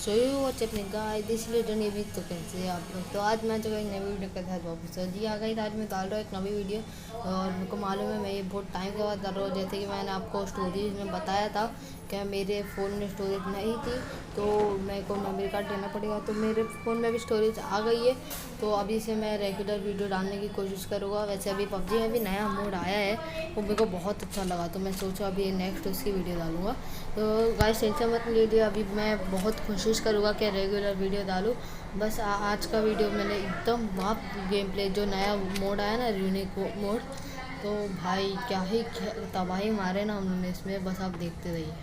So you what's up guys, this little navy. तो कैसे हैं आप लोग? तो आज मैं जो है एक नई वीडियो के साथ वापस जी आ गई। आज मैं डाल रहा हूँ एक नई वीडियो और मेरे को मालूम है मैं ये बहुत टाइम के बाद डाल रहा हूँ। जैसे कि मैंने आपको स्टोरेज में बताया था कि मेरे फ़ोन में स्टोरेज नहीं थी तो मेरे को मेमोरी कार्ड लेना पड़ेगा। तो मेरे फ़ोन में भी स्टोरेज आ गई है तो अभी से मैं रेगुलर वीडियो डालने की कोशिश करूँगा। वैसे अभी पबजी में भी नया मोड आया है वो मेरे को बहुत अच्छा लगा तो मैं सोचा अभी नेक्स्ट उसकी वीडियो डालूँगा। तो गाइस टेंशन मत लीजिए, अभी मैं बहुत कोशिश करूँगा कि रेगुलर वीडियो डालूँ। बस आज का वीडियो मैंने एकदम वाप गेम प्ले जो नया मोड आया ना यूनिक मोड, तो भाई क्या ही तबाही मारे ना उन्होंने इसमें, बस आप देखते रहिए।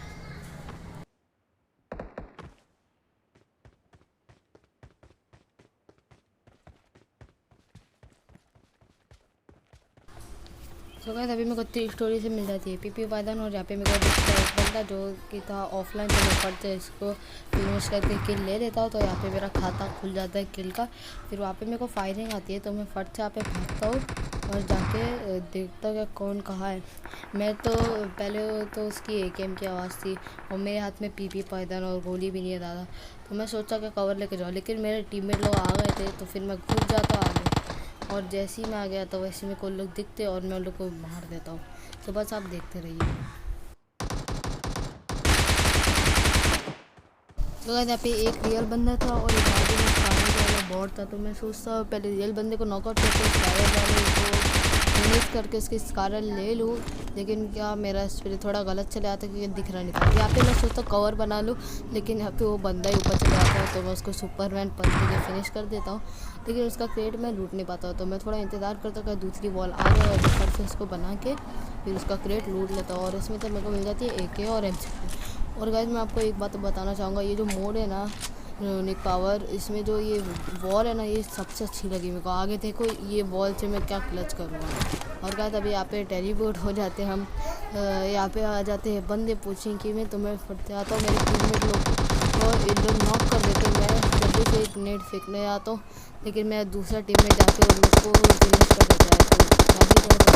तो गाइस अभी मेरे को 3 स्टोरी से मिल जाती है पीपी पायदान। और यहाँ पे मेरे को दिखता है एक बंदा जो कि था ऑफलाइन, तो मैं फट से इसको फिनिश करके किल ले लेता हूँ। तो यहाँ पे मेरा खाता खुल जाता है किल का। फिर वहाँ पे मेरे को फायरिंग आती है तो मैं फट से यहाँ पे भागता हूँ और जाके देखता हूँ कि कौन कहाँ है। मैं तो पहले तो उसकी AKM की आवाज़ थी और मेरे हाथ में पीपी पायदान और गोली भी नहीं है ज़्यादा, तो मैं सोचा कि कवर लेके जाऊँ, लेकिन मेरे टीममेट लोग आ गए थे तो फिर मैं घुस जाता आगे। और जैसे ही मैं आ गया तो वैसे मेरे को लोग दिखते और मैं उन लोग को मार देता हूँ। तो बस आप देखते रहिए। तो गाइस यहाँ पे एक रियल बंदा था और एक बाजू में स्कारलेट वाला बॉट था। तो मैं सोचता पहले रियल बंदे को नॉकआउट करके स्कारलेट वाले को फिनिश करके उसकी स्कारलेट ले लूँ, लेकिन क्या मेरा स्प्रे थोड़ा गलत चले आता क्योंकि दिख रहा नहीं था। यहाँ पे मैं सोचता कवर बना लूँ, लेकिन यहाँ पे वो बंदा ही ऊपर चले आता है तो मैं उसको सुपरमैन पंच के फिनिश कर देता हूँ, लेकिन उसका क्रेट मैं लूट नहीं पाता हूँ। तो मैं थोड़ा इंतज़ार करता हूँ कि दूसरी बॉल आ जाए और ऊपर से उसको बना के फिर उसका क्रेट लूट लेता हूँ। और इसमें तो मेरे को मिल जाती है AK और M16। और गाइस मैं आपको एक बात बताना चाहूँगा, ये जो मोड है ना यूनिक पावर, इसमें जो ये वॉल है ना ये सबसे अच्छी लगी मेरे को। आगे देखो ये वॉल से मैं क्या क्लच करूँगा। और गाइस अभी यहाँ पे टेलीपोर्ट हो जाते हैं हम, यहाँ पे आ जाते हैं बंदे पूछें कि मैं तुम्हें फटते आता हूँ। मेरे टीममेट लोग और इन लोग नॉक कर देते, मैं जल्दी से एक नेट फेंकने आता हूँ, लेकिन मैं दूसरा टीममेट जाके उन लोग को फिनिश कर देता है। तो काफ़ी थोड़ा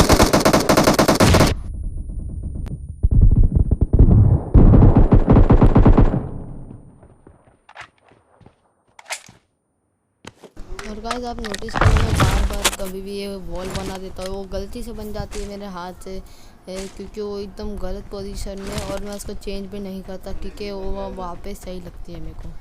और गाइस आप नोटिस करो मैं बार बार कभी भी ये वॉल बना देता हूँ, वो गलती से बन जाती है मेरे हाथ से, क्योंकि वो एकदम गलत पोजीशन में और मैं उसको चेंज भी नहीं करता क्योंकि वो वहाँ पे सही लगती है मेरे को।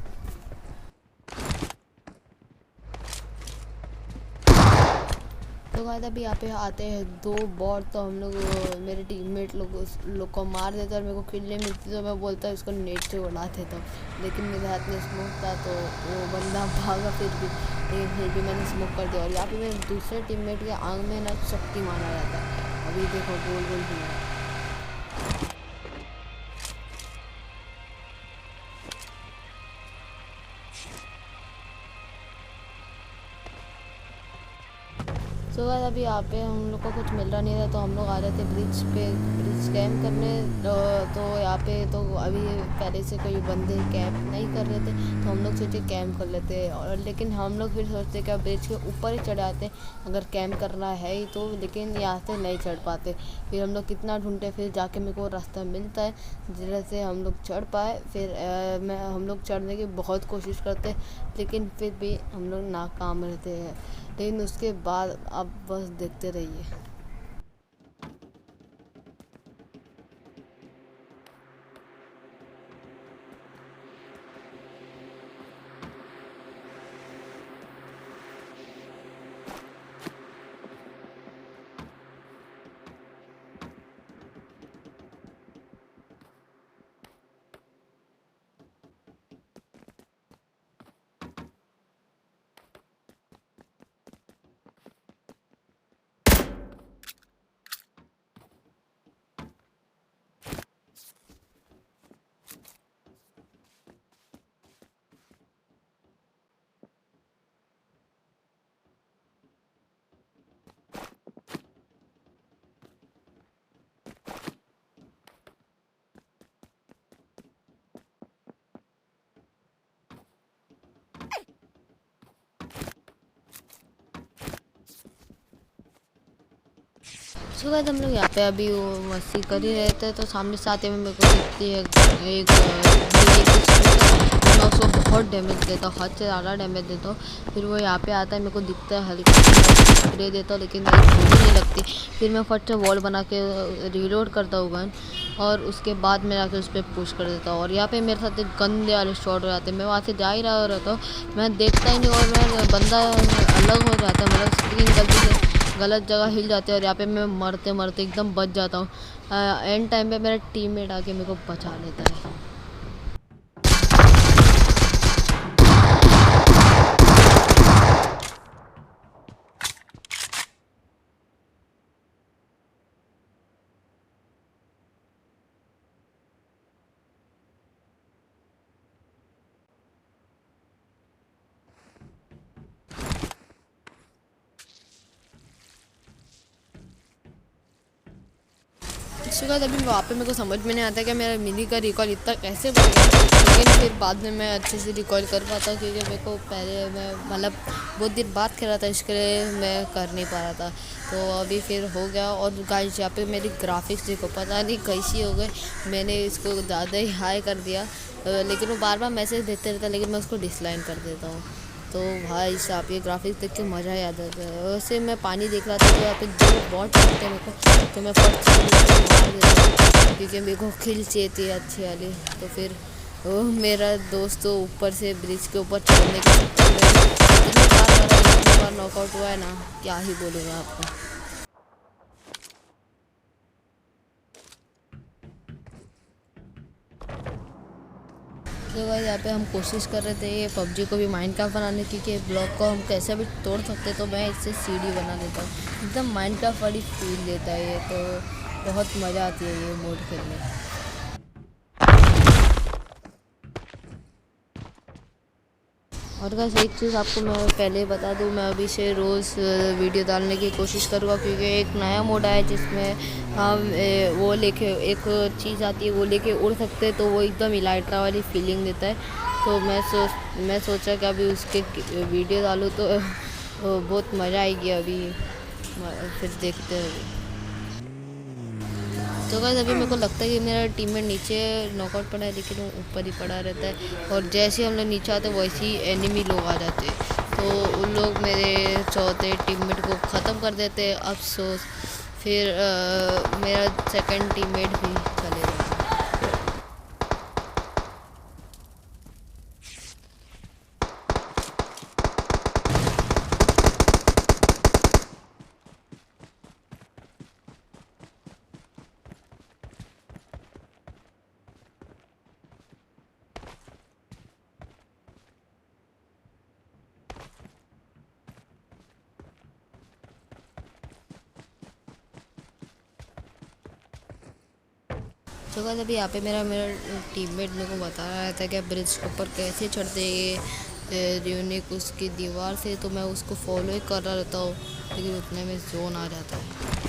तो गाइस अभी यहाँ पे आते हैं 2 बॉट, तो हम लोग मेरे टीममेट लोग उस लोग को मार देते और मेरे को किल नहीं मिलती तो मैं बोलता हूँ इसको नेट से उड़ा देता हूँ, लेकिन मेरे हाथ में स्मोक था तो वो बंदा भागा फिर भी, लेकिन फिर भी मैंने स्मोक कर दिया। और यहाँ पे मेरे दूसरे टीममेट के आंख में ना शक्ति माना जाता है। अभी देखो गोल गोल भी सो गाइस अभी यहाँ पे हम लोग को कुछ मिल रहा नहीं था तो हम लोग आ रहे थे ब्रिज पे ब्रिज कैम्प करने। तो यहाँ पे तो अभी पहले से कोई बंदे कैंप नहीं कर रहे थे तो हम लोग सोचे कैंप कर लेते, और लेकिन हम लोग फिर सोचते कि ब्रिज के ऊपर ही चढ़ आते अगर कैंप करना है ही तो, लेकिन यहाँ से नहीं चढ़ पाते। फिर हम लोग कितना ढूंढते, फिर जाके मेरे को रास्ता मिलता है जिससे हम लोग चढ़ पाए। फिर हम लोग चढ़ने की बहुत कोशिश करते लेकिन फिर भी हम लोग नाकाम रहते हैं, लेकिन उसके बाद आप बस देखते रहिए। सो गाइस हम लोग यहाँ पे अभी वो मस्ती कर ही रहे थे तो सामने से आते हुए मेरे को दिखती है एक मैं उसको बहुत बहुत डैमेज देता हूँ, हद से ज़्यादा डैमेज देता हूँ। फिर वो यहाँ पे आता है, मेरे को दिखता है, हल्का स्प्रे देता हूँ लेकिन मेरी गोली नहीं लगती। फिर मैं फट से वॉल बना के रिलोड करता हूँ गन, और उसके बाद मैं जाके उस पर पुश कर देता हूँ। और यहाँ पे मेरे साथ एक गंदे वाले शॉट हो जाते हैं, मैं वहाँ से जा ही रहा रहता हूँ, मैं देखता ही नहीं, और मैं बंदा अलग हो जाता है, मतलब स्क्रीन गलती से गलत जगह हिल जाती है, और यहाँ पे मैं मरते मरते एकदम बच जाता हूँ। एंड टाइम पे मेरा टीममेट आके मेरे को बचा लेता है। उसके बाद अभी वहाँ पे मेरे को समझ में नहीं आता कि मेरा मिनी का रिकॉल इतना कैसे बढ़ गया, लेकिन फिर बाद में मैं अच्छे से रिकॉल कर पाता हूँ, क्योंकि मेरे को पहले मैं मतलब बहुत दिन बाद खेला था, इसके लिए मैं कर नहीं पा रहा था। तो अभी फिर हो गया। और गाइस यहाँ पे मेरी ग्राफिक्स देखो, पता नहीं कैसी हो गई, मैंने इसको ज़्यादा ही हाई कर दिया, लेकिन वो बार बार मैसेज देते रहता है, लेकिन मैं उसको डिसलाइन कर देता हूँ। तो भाई साहब ये ग्राफिक्स देख के मज़ा याद आता है। वैसे मैं पानी देख रहा था, तो यहाँ पे दो बॉट दिखते हैं मेरे को, तो मैं फट से मार देता हूँ, क्योंकि मेरे को किल चाहिए थी अच्छी वाली। तो फिर वो मेरा दोस्त तो ऊपर से ब्रिज के ऊपर चढ़ने के चक्कर में इतनी बार नॉकआउट हुआ है ना, क्या ही बोलूँगा आपको। तो भाई यहाँ पे हम कोशिश कर रहे थे ये पबजी को भी माइनक्राफ्ट बनाने की, कि ब्लॉक को हम कैसे भी तोड़ सकते, तो मैं इससे सीढ़ी बना देता हूँ, एकदम माइनक्राफ्ट वाली फील देता है ये, तो बहुत मज़ा आती है ये मोड खेलने में। और गाइस एक चीज़ आपको मैं पहले बता दूं, मैं अभी से रोज़ वीडियो डालने की कोशिश करूँगा, क्योंकि एक नया मोड आया जिसमें हम वो लेके एक चीज़ आती है, वो लेके उड़ सकते हैं, तो वो एकदम इलाइट्रा वाली फीलिंग देता है। तो मैं सोचा कि अभी उसके वीडियो डालूँ तो बहुत मज़ा आएगी। अभी फिर देखते हैं। तो गाइस अभी मेरे को लगता है कि मेरा टीममेट नीचे नॉकआउट पड़ा है, लेकिन वो ऊपर ही पड़ा रहता है, और जैसे ही हम लोग नीचे आते हैं वैसे ही एनिमी लोग आ जाते हैं, तो उन लोग मेरे चौथे टीममेट को ख़त्म कर देते हैं। अफसोस फिर मेरा सेकंड टीममेट भी चले गया। तो गाइस अभी यहाँ पे मेरा टीममेट मेरे को बता रहा था कि ब्रिज के ऊपर कैसे चढ़ते ये यूनिक उसकी दीवार से, तो मैं उसको फॉलो ही कर रहा रहता हूँ, लेकिन उतने में जोन आ जाता है।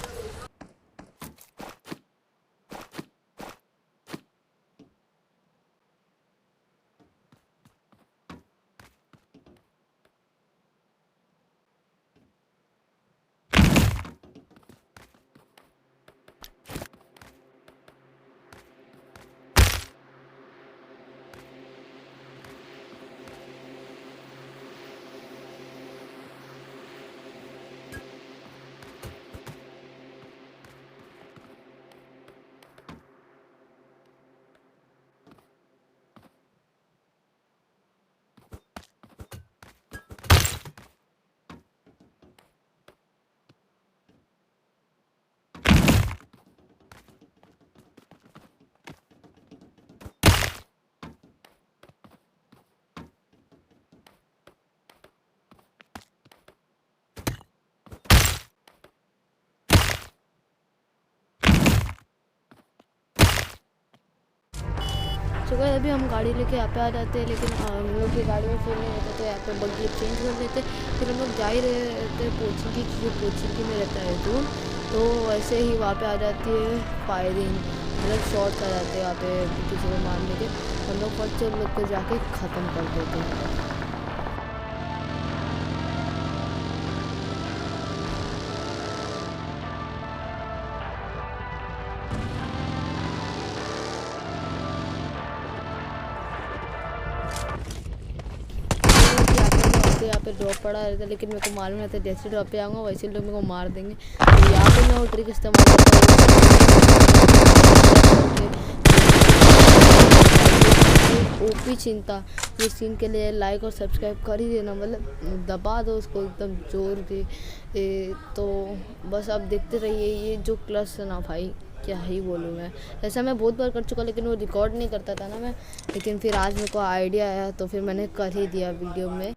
तो गाइस अभी हम गाड़ी लेके यहाँ पे आ जाते हैं, लेकिन हम लोग की गाड़ी में फिर नहीं रहता, तो यहाँ पे बग्गी चेंज कर देते। फिर हम लोग जा ही रहे थे पोचिंकी, क्योंकि पोचिंकी में रहता है दूर, तो वैसे ही वहाँ पे आ जाती है फायरिंग, मतलब शॉट्स आ जाते हैं यहाँ पे किसी को मारने के। हम लोग फट से उन लोग को जाके ख़त्म कर देते हैं। पे ड्रॉप पड़ा रहता है, लेकिन मेरे को मालूम रहता है जैसे ड्रॉप पे आऊँगा वैसे लोग मेरे को मार देंगे। तो यहाँ पे मैं वो ट्रिक इस्तेमाल करता हूँ। ओपी चिंता ये सीन के लिए लाइक और सब्सक्राइब कर ही देना, मतलब दबा दो उसको एकदम जोर के। तो बस आप देखते रहिए ये जो क्लच है ना भाई, क्या ही बोलूँ मैं। ऐसा मैं बहुत बार कर चुका, लेकिन वो रिकॉर्ड नहीं करता था ना मैं, लेकिन फिर आज मेरे को आइडिया आया तो फिर मैंने कर ही दिया वीडियो में।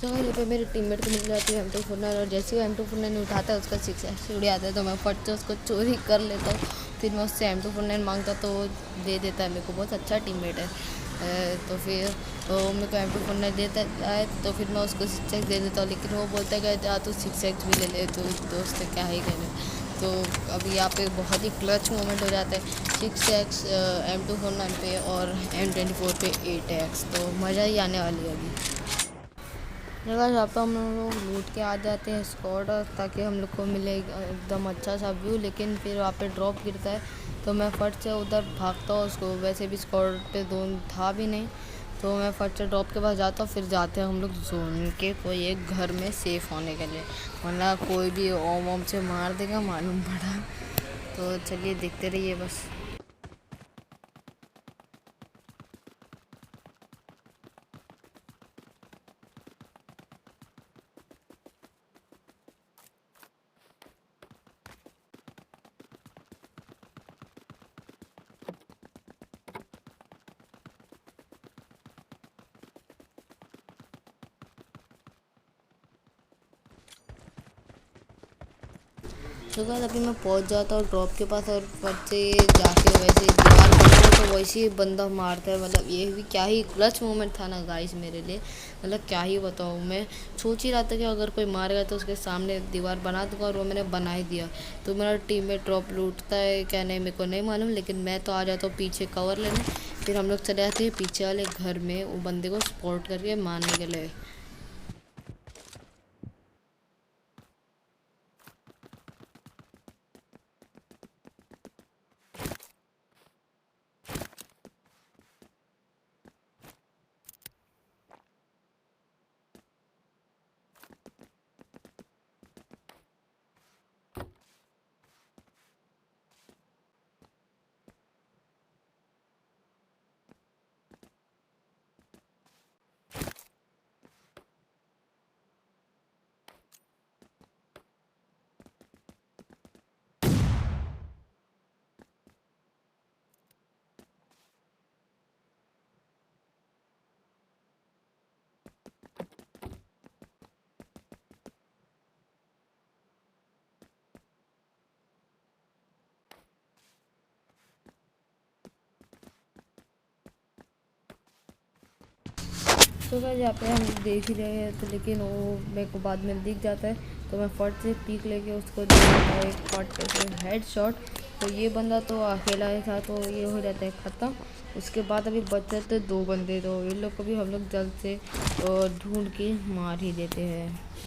तो यहाँ पे मेरे टीममेट को मिल जाती है M249, और जैसे ही M249 उठाता है उसका 6x उड़ आता है, तो मैं फट से उसको चोरी कर लेता हूँ। फिर मैं उससे M249 मांगता तो वो दे देता है मेरे को, बहुत अच्छा टीममेट है। तो फिर वो मेरे को M249 देता है, तो फिर मैं उसको 6x दे देता हूँ, लेकिन वो बोलता है कि तू 6x भी ले ले, तो दोस्त है क्या ही कहने। तो अब यहाँ पे बहुत ही क्लच मोमेंट हो जाता है, 6x M249 पे और M24 पे 8x, तो मज़ा ही आने वाली है अभी। जगह जहाँ पे हम लोग लूट के आ जाते हैं स्क्वाड, ताकि हम लोग को मिले एकदम अच्छा सा व्यू, लेकिन फिर वहाँ पे ड्रॉप गिरता है तो मैं फट से उधर भागता हूँ। उसको वैसे भी स्क्वाड पे जोन था भी नहीं, तो मैं फट से ड्रॉप के पास जाता हूँ। फिर जाते हैं हम लोग जोन के कोई एक घर में सेफ़ होने के लिए, वरना कोई भी ओम ओम से मार देगा मालूम पड़ा। तो चलिए देखते रहिए बस। तो गाइस अभी मैं पहुंच जाता हूँ ड्रॉप के पास, और फट से जाके वैसे दीवार बनता है तो वैसे ही बंदा मारता है। मतलब ये भी क्या ही क्लच मोमेंट था ना गाइस मेरे लिए, मतलब क्या ही बताऊँ। मैं सोच ही रहा था कि अगर कोई मारेगा तो उसके सामने दीवार बना दूंगा, और वो मैंने बना ही दिया। तो मेरा टीम में ड्रॉप लूटता है क्या नहीं मेरे को नहीं मालूम, लेकिन मैं तो आ जाता हूँ पीछे कवर लेने। फिर हम लोग चले जाते हैं पीछे वाले घर में वो बंदे को स्पॉट करके मारने के लिए। तो गाइस यहाँ पे हम देख ही रहे हैं, तो लेकिन वो मेरे को बाद में दिख जाता है, तो मैं फट से पीक लेके उसको दे देता हूँ एक फट से हेड शॉट। तो ये बंदा तो अकेला ही था, तो ये हो जाता है ख़त्म। उसके बाद अभी बच जाते 2 बंदे, तो इन लोग को भी हम लोग जल्द से ढूंढ के मार ही देते हैं।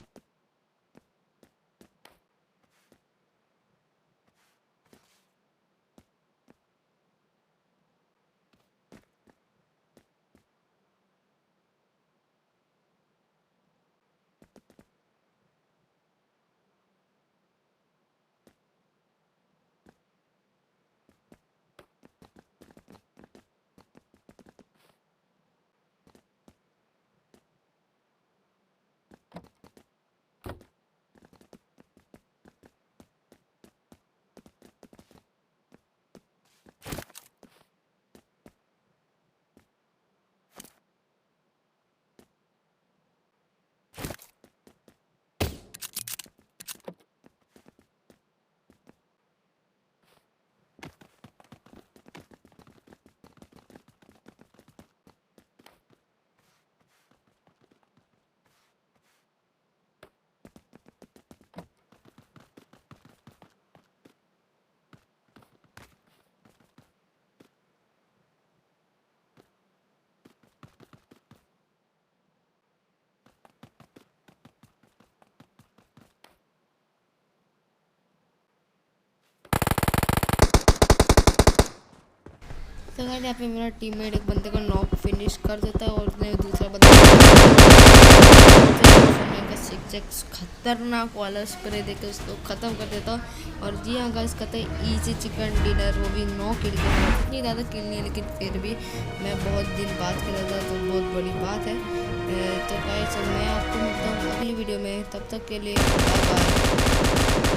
तो गाइस यहाँ पे मेरा टीममेट एक बंदे को नॉक फिनिश कर देता है और उसने दूसरा बंदा खतरनाक वाला स्प्रे देकर उसको ख़त्म कर देता हूँ। और जी हाँ गाइस, कहते हैं इजी चिकन डिनर, वो भी 9 किल के साथ। इतनी ज़्यादा किल नहीं है लेकिन फिर भी मैं बहुत दिन बाद खेला था तो बहुत बड़ी बात है। तो गाइस मैं आपको मिलता हूँ अगली वीडियो में, तब तक के लिए बाय बाय।